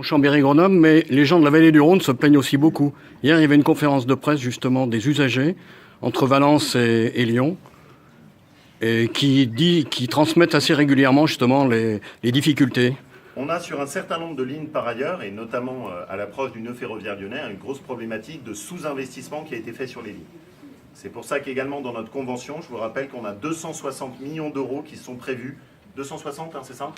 Chambéry-Grenoble, mais les gens de la vallée du Rhône se plaignent aussi beaucoup. Hier, il y avait une conférence de presse justement des usagers entre Valence et Lyon et qui transmettent assez régulièrement justement les difficultés. On a sur un certain nombre de lignes par ailleurs, et notamment à l'approche du nœud ferroviaire lyonnais, une grosse problématique de sous-investissement qui a été fait sur les lignes. C'est pour ça qu'également dans notre convention, je vous rappelle qu'on a 260 millions d'euros qui sont prévus. 260, hein, c'est ça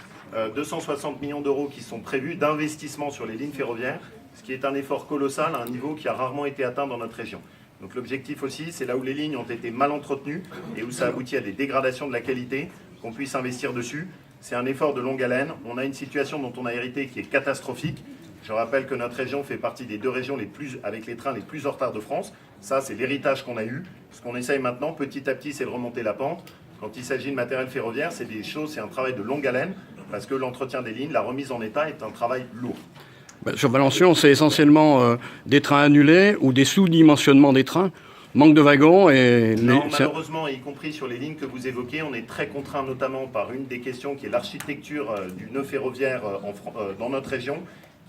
260 millions d'euros qui sont prévus d'investissement sur les lignes ferroviaires, ce qui est un effort colossal à un niveau qui a rarement été atteint dans notre région. Donc l'objectif aussi, c'est là où les lignes ont été mal entretenues et où ça aboutit à des dégradations de la qualité, qu'on puisse investir dessus. C'est un effort de longue haleine. On a une situation dont on a hérité qui est catastrophique. Je rappelle que notre région fait partie des 2 régions avec les trains les plus en retard de France. Ça, c'est l'héritage qu'on a eu. Ce qu'on essaye maintenant, petit à petit, c'est de remonter la pente. Quand il s'agit de matériel ferroviaire, c'est un travail de longue haleine, parce que l'entretien des lignes, la remise en état est un travail lourd. Sur Valenciennes, c'est essentiellement des trains annulés ou des sous-dimensionnements des trains, manque de wagons et... Non, malheureusement, y compris sur les lignes que vous évoquez, on est très contraint notamment par une des questions qui est l'architecture du nœud ferroviaire dans notre région,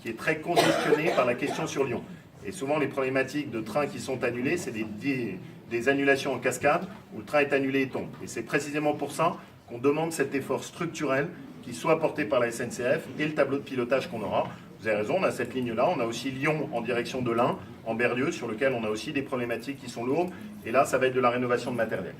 qui est très congestionnée par la question sur Lyon. Et souvent, les problématiques de trains qui sont annulés, c'est des annulations en cascade où le train est annulé et tombe. Et c'est précisément pour ça qu'on demande cet effort structurel qui soit porté par la SNCF et le tableau de pilotage qu'on aura. Vous avez raison, on a cette ligne-là. On a aussi Lyon en direction de l'Ain, en Berlieux, sur lequel on a aussi des problématiques qui sont lourdes. Et là, ça va être de la rénovation de matériel.